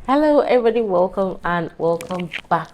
Hello everybody, welcome back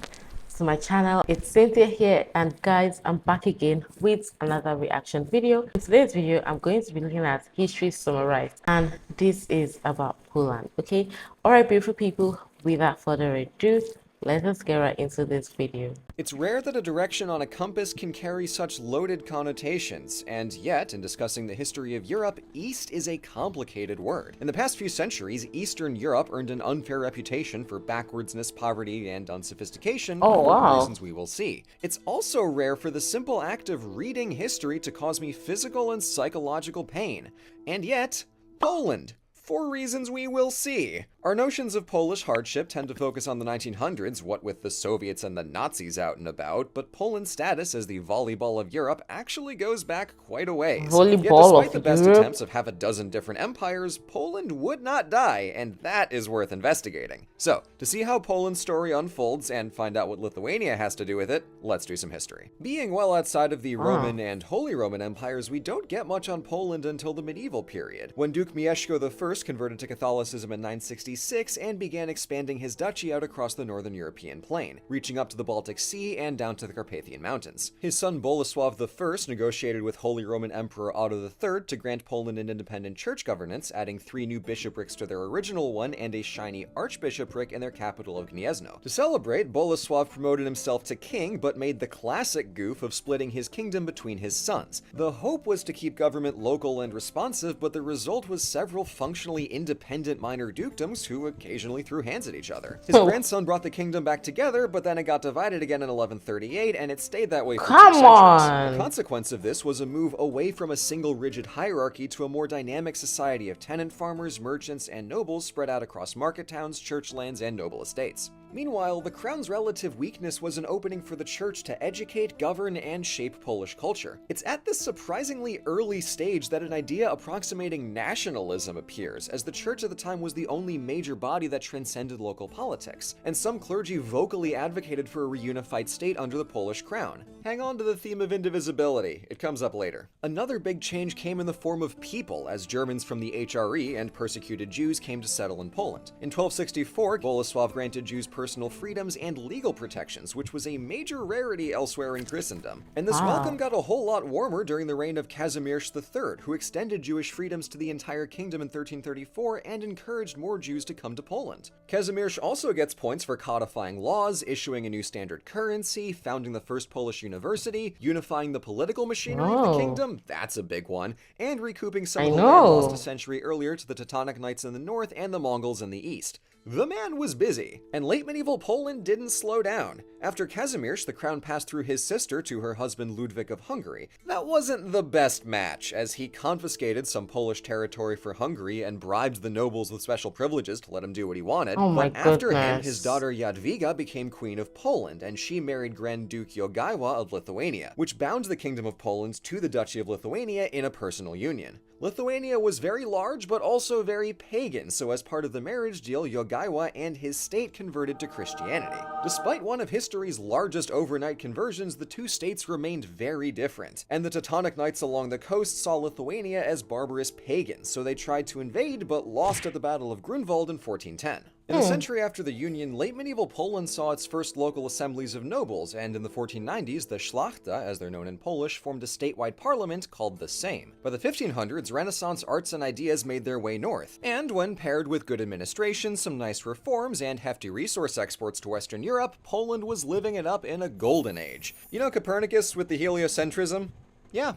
to my channel. It's Cynthia here, and guys, I'm back again with another reaction video. In today's video, I'm going to be looking at history summarized, and this is about Poland. Okay, all right, beautiful people, without further ado, let us get right into this video. It's rare that a direction on a compass can carry such loaded connotations, and yet, in discussing the history of Europe, East is a complicated word. In the past few centuries, Eastern Europe earned an unfair reputation for backwardsness, poverty, and unsophistication, for reasons we will see. It's also rare for the simple act of reading history to cause me physical and psychological pain. And yet, Poland! For reasons we will see. Our notions of Polish hardship tend to focus on the 1900s, what with the Soviets and the Nazis out and about, but Poland's status as the volleyball of Europe actually goes back quite a ways. Yet despite the best attempts of half a dozen different empires, Poland would not die, and that is worth investigating. So, to see how Poland's story unfolds and find out what Lithuania has to do with it, let's do some history. Being well outside of the Roman and Holy Roman empires, we don't get much on Poland until the medieval period, when Duke Mieszko I converted to Catholicism in 966 and began expanding his duchy out across the northern European plain, reaching up to the Baltic Sea and down to the Carpathian Mountains. His son Bolesław I negotiated with Holy Roman Emperor Otto III to grant Poland an independent church governance, adding 3 new bishoprics to their original one and a shiny archbishopric in their capital of Gniezno. To celebrate, Bolesław promoted himself to king, but made the classic goof of splitting his kingdom between his sons. The hope was to keep government local and responsive, but the result was several functionally independent minor dukedoms who occasionally threw hands at each other. His grandson brought the kingdom back together, but then it got divided again in 1138, and it stayed that way for 2 centuries. The consequence of this was a move away from a single rigid hierarchy to a more dynamic society of tenant farmers, merchants, and nobles spread out across market towns, church lands, and noble estates. Meanwhile, the crown's relative weakness was an opening for the church to educate, govern, and shape Polish culture. It's at this surprisingly early stage that an idea approximating nationalism appears, as the church at the time was the only major body that transcended local politics, and some clergy vocally advocated for a reunified state under the Polish crown. Hang on to the theme of indivisibility, it comes up later. Another big change came in the form of people, as Germans from the HRE and persecuted Jews came to settle in Poland. In 1264, Bolesław granted Jews personal freedoms and legal protections, which was a major rarity elsewhere in Christendom. And this welcome got a whole lot warmer during the reign of Kazimierz III, who extended Jewish freedoms to the entire kingdom in 1334 and encouraged more Jews to come to Poland. Kazimierz also gets points for codifying laws, issuing a new standard currency, founding the first Polish university, unifying the political machinery of the kingdom, that's a big one, and recouping some of the land lost a century earlier to the Teutonic Knights in the north and the Mongols in the east. The man was busy, and late medieval Poland didn't slow down. After Kazimierz, the crown passed through his sister to her husband Ludwig of Hungary. That wasn't the best match, as he confiscated some Polish territory for Hungary and bribed the nobles with special privileges to let him do what he wanted. But after him, his daughter Jadwiga became Queen of Poland, and she married Grand Duke Jogaila of Lithuania, which bound the Kingdom of Poland to the Duchy of Lithuania in a personal union. Lithuania was very large, but also very pagan, so as part of the marriage deal, Jogaila and his state converted to Christianity. Despite one of history's largest overnight conversions, the two states remained very different, and the Teutonic Knights along the coast saw Lithuania as barbarous pagans, so they tried to invade, but lost at the Battle of Grunwald in 1410. In the century after the Union, late medieval Poland saw its first local assemblies of nobles, and in the 1490s, the Szlachta, as they're known in Polish, formed a statewide parliament called the Sejm. By the 1500s, Renaissance arts and ideas made their way north, and when paired with good administration, some nice reforms, and hefty resource exports to Western Europe, Poland was living it up in a golden age. You know Copernicus with the heliocentrism? Yeah,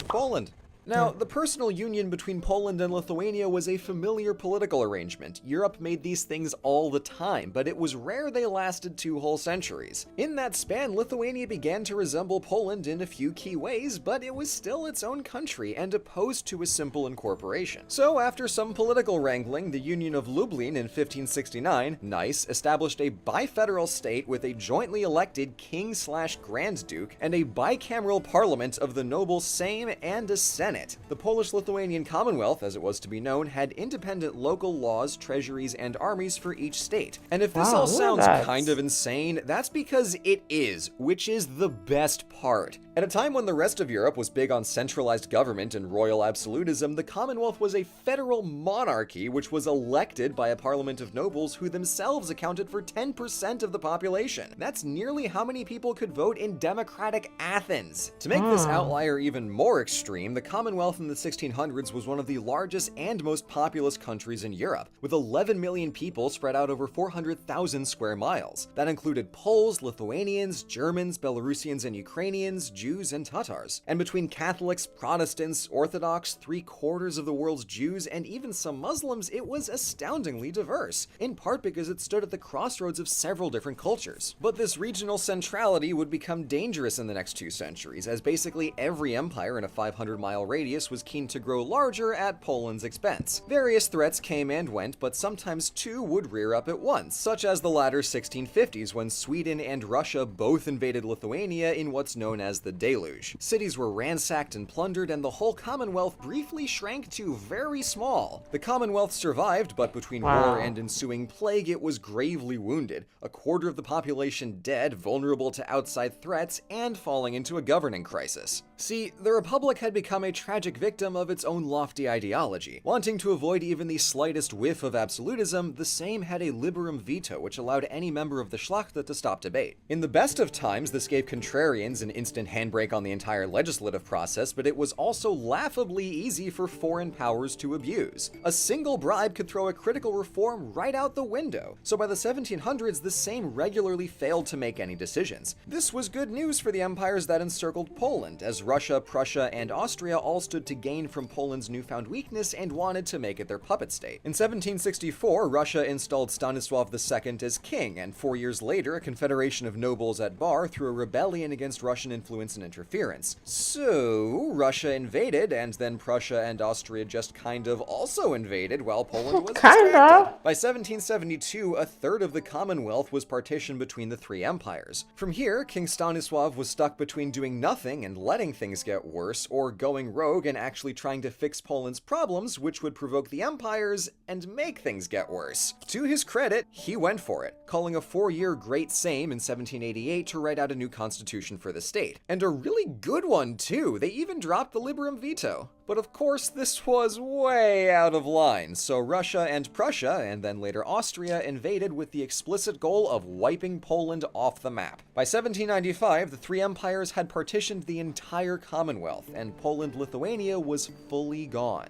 Poland. Now, the personal union between Poland and Lithuania was a familiar political arrangement. Europe made these things all the time, but it was rare they lasted 2 whole centuries. In that span, Lithuania began to resemble Poland in a few key ways, but it was still its own country and opposed to a simple incorporation. So, after some political wrangling, the Union of Lublin in 1569, nice, established a bifederal state with a jointly elected king/grand duke and a bicameral parliament of the noble Sejm and a senate. Senate. The Polish-Lithuanian Commonwealth, as it was to be known, had independent local laws, treasuries, and armies for each state. And if this all sounds kind of insane, that's because it is, which is the best part. At a time when the rest of Europe was big on centralized government and royal absolutism, the Commonwealth was a federal monarchy which was elected by a parliament of nobles who themselves accounted for 10% of the population. That's nearly how many people could vote in democratic Athens. To make this outlier even more extreme, the Commonwealth in the 1600s was one of the largest and most populous countries in Europe, with 11 million people spread out over 400,000 square miles. That included Poles, Lithuanians, Germans, Belarusians and Ukrainians, Jews, and Tatars. And between Catholics, Protestants, Orthodox, 3/4 of the world's Jews, and even some Muslims, it was astoundingly diverse, in part because it stood at the crossroads of several different cultures. But this regional centrality would become dangerous in the next 2 centuries, as basically every empire in a 500-mile radius was keen to grow larger at Poland's expense. Various threats came and went, but sometimes 2 would rear up at once, such as the latter 1650s when Sweden and Russia both invaded Lithuania in what's known as the Deluge. Cities were ransacked and plundered, and the whole Commonwealth briefly shrank to very small. The Commonwealth survived, but between war and ensuing plague, it was gravely wounded, 1/4 of the population dead, vulnerable to outside threats, and falling into a governing crisis. See, the Republic had become a tragic victim of its own lofty ideology. Wanting to avoid even the slightest whiff of absolutism, the Sejm had a liberum veto which allowed any member of the Szlachta to stop debate. In the best of times, this gave contrarians an instant handbrake on the entire legislative process, but it was also laughably easy for foreign powers to abuse. A single bribe could throw a critical reform right out the window, so by the 1700s, the Sejm regularly failed to make any decisions. This was good news for the empires that encircled Poland, as Russia, Prussia, and Austria all stood to gain from Poland's newfound weakness and wanted to make it their puppet state. In 1764, Russia installed Stanislav II as king, and 4 years later, a confederation of nobles at Bar threw a rebellion against Russian influence and interference. So, Russia invaded, and then Prussia and Austria just kind of also invaded while Poland was distracted. By 1772, 1/3 of the Commonwealth was partitioned between the 3 empires. From here, King Stanislav was stuck between doing nothing and letting things get worse, or going rogue and actually trying to fix Poland's problems, which would provoke the empires and make things get worse. To his credit, he went for it, calling a 4-year Great Sejm in 1788 to write out a new constitution for the state. And a really good one, too. They even dropped the liberum veto. But of course, this was way out of line, so Russia and Prussia, and then later Austria, invaded with the explicit goal of wiping Poland off the map. By 1795, the 3 empires had partitioned the entire Commonwealth, and Poland-Lithuania was fully gone.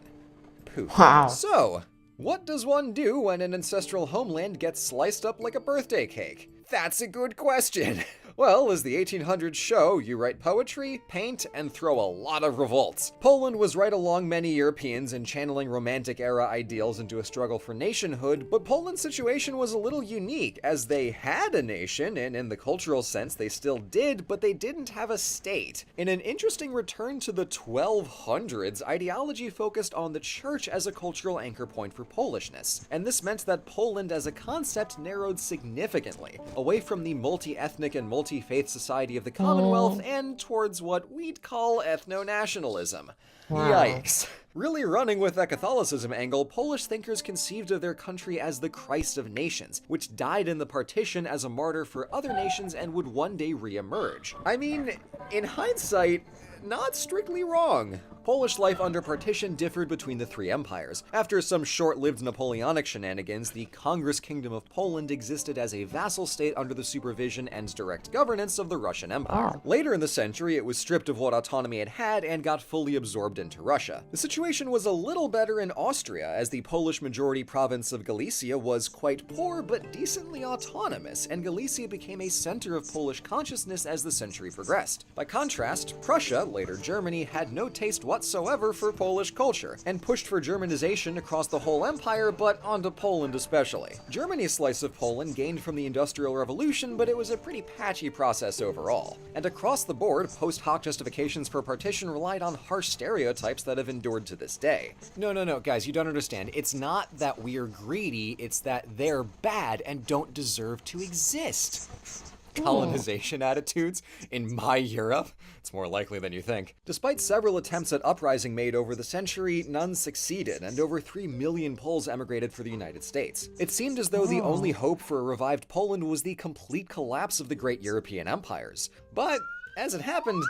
Poof. Wow. So, what does one do when an ancestral homeland gets sliced up like a birthday cake? That's a good question. Well, as the 1800s show, you write poetry, paint, and throw a lot of revolts. Poland was right along many Europeans in channeling Romantic-era ideals into a struggle for nationhood, but Poland's situation was a little unique, as they had a nation, and in the cultural sense they still did, but they didn't have a state. In an interesting return to the 1200s, ideology focused on the church as a cultural anchor point for Polishness, and this meant that Poland as a concept narrowed significantly, away from the multi-ethnic and multi-faith society of the Commonwealth and towards what we'd call ethno-nationalism. Yikes. Really running with that Catholicism angle, Polish thinkers conceived of their country as the Christ of nations, which died in the partition as a martyr for other nations and would one day re-emerge. I mean, in hindsight, not strictly wrong. Polish life under partition differed between the 3 empires. After some short-lived Napoleonic shenanigans, the Congress Kingdom of Poland existed as a vassal state under the supervision and direct governance of the Russian Empire. Later in the century, it was stripped of what autonomy it had and got fully absorbed into Russia. The situation was a little better in Austria, as the Polish-majority province of Galicia was quite poor but decently autonomous, and Galicia became a center of Polish consciousness as the century progressed. By contrast, Prussia, later Germany, had no taste whatsoever for Polish culture, and pushed for Germanization across the whole empire, but onto Poland especially. Germany's slice of Poland gained from the Industrial Revolution, but it was a pretty patchy process overall. And across the board, post hoc justifications for partition relied on harsh stereotypes that have endured to this day. No, guys, you don't understand. It's not that we're greedy, it's that they're bad and don't deserve to exist. Hmm. colonization attitudes in my Europe? It's more likely than you think. Despite several attempts at uprising made over the century, none succeeded, and over 3 million Poles emigrated for the United States. It seemed as though the only Oh. hope for a revived Poland was the complete collapse of the great European empires. But, as it happened,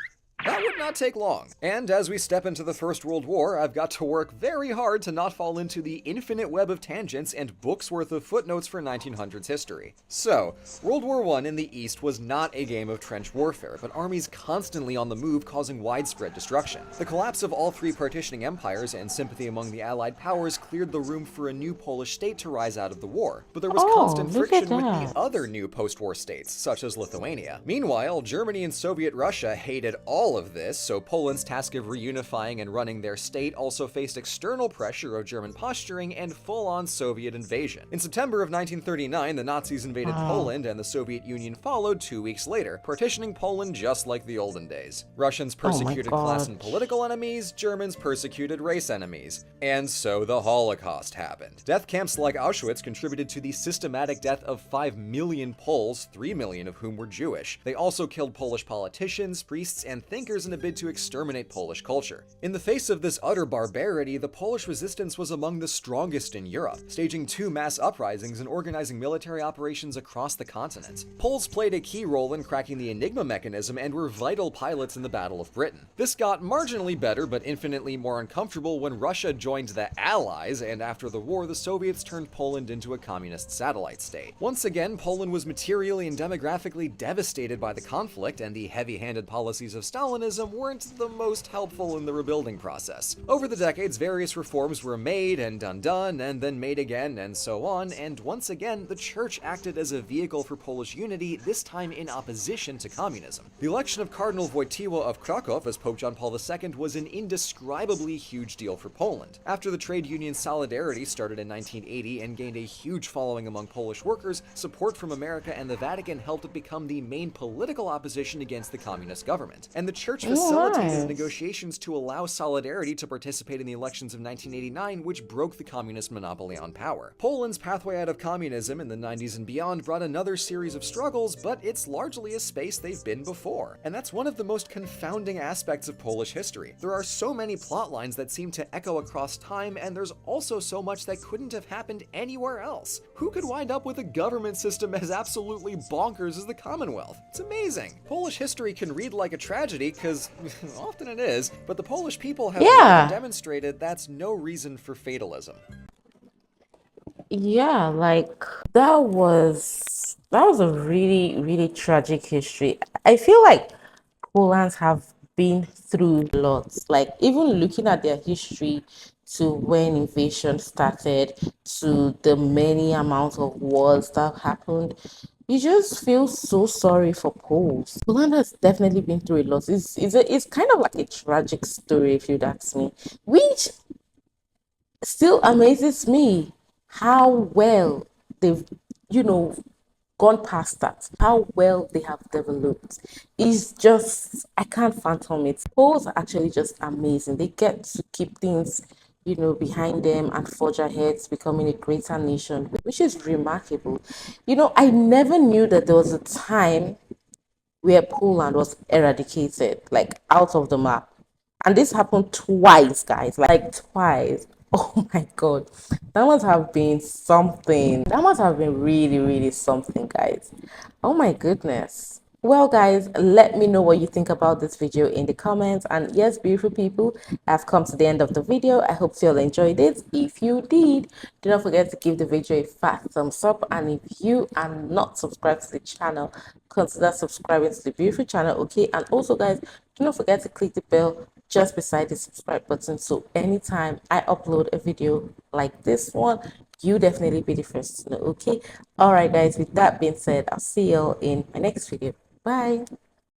that would not take long. And as we step into the First World War, I've got to work very hard to not fall into the infinite web of tangents and books worth of footnotes for 1900s history. So, World War I in the East was not a game of trench warfare, but armies constantly on the move causing widespread destruction. The collapse of all three partitioning empires and sympathy among the Allied powers cleared the room for a new Polish state to rise out of the war, but there was Oh, constant look at friction with the that. other new post-war states, such as Lithuania. Meanwhile, Germany and Soviet Russia hated all of this, so Poland's task of reunifying and running their state also faced external pressure of German posturing and full-on Soviet invasion. In September of 1939, the Nazis invaded Wow. Poland and the Soviet Union followed 2 weeks later, partitioning Poland just like the olden days. Russians Oh my persecuted class God. and political enemies, Germans persecuted race enemies. And so the Holocaust happened. Death camps like Auschwitz contributed to the systematic death of 5 million Poles, 3 million of whom were Jewish. They also killed Polish politicians, priests, and thinkers in a bid to exterminate Polish culture. In the face of this utter barbarity, the Polish resistance was among the strongest in Europe, staging 2 mass uprisings and organizing military operations across the continent. Poles played a key role in cracking the Enigma mechanism and were vital pilots in the Battle of Britain. This got marginally better but infinitely more uncomfortable when Russia joined the Allies, and after the war, the Soviets turned Poland into a communist satellite state. Once again, Poland was materially and demographically devastated by the conflict, and the heavy-handed policies of Stalinism weren't the most helpful in the rebuilding process. Over the decades, various reforms were made and undone, and then made again, and so on, and once again, the Church acted as a vehicle for Polish unity, this time in opposition to communism. The election of Cardinal Wojtyła of Krakow as Pope John Paul II was an indescribably huge deal for Poland. After the trade union Solidarity started in 1980 and gained a huge following among Polish workers, support from America and the Vatican helped it become the main political opposition against the communist government. And the Church facilitated Nice. negotiations to allow Solidarity to participate in the elections of 1989, which broke the communist monopoly on power. Poland's pathway out of communism in the 90s and beyond brought another series of struggles, but it's largely a space they've been before. And that's one of the most confounding aspects of Polish history. There are so many plot lines that seem to echo across time, and there's also so much that couldn't have happened anywhere else. Who could wind up with a government system as absolutely bonkers as the Commonwealth? It's amazing. Polish history can read like a tragedy, because often it is, but the Polish people have long Yeah. demonstrated that's no reason for fatalism. Yeah, like that was a really, really tragic history. I feel like Poland have been through lots. Like even looking at their history to when invasion started to the many amount of wars that happened, you just feel so sorry for Poles. Poland has definitely been through a lot. It's kind of like a tragic story if you'd ask me, which still amazes me how well they've, you know, gone past that, how well they have developed. It's just, I can't fathom it. Poles are actually just amazing. They get to keep things, behind them and forge ahead, becoming a greater nation, which is remarkable. I never knew that there was a time where Poland was eradicated, like out of the map. And this happened twice, guys, like twice. Oh my God. That must have been something. That must have been really, really something, guys. Oh my goodness. Well, guys, let me know what you think about this video in the comments. And yes, beautiful people, I've come to the end of the video. I hope you all enjoyed it. If you did, do not forget to give the video a fat thumbs up. And if you are not subscribed to the channel, consider subscribing to the beautiful channel, okay? And also, guys, do not forget to click the bell just beside the subscribe button, so anytime I upload a video like this one, you definitely be the first to know, okay? All right, guys, with that being said, I'll see you all in my next video. Bye.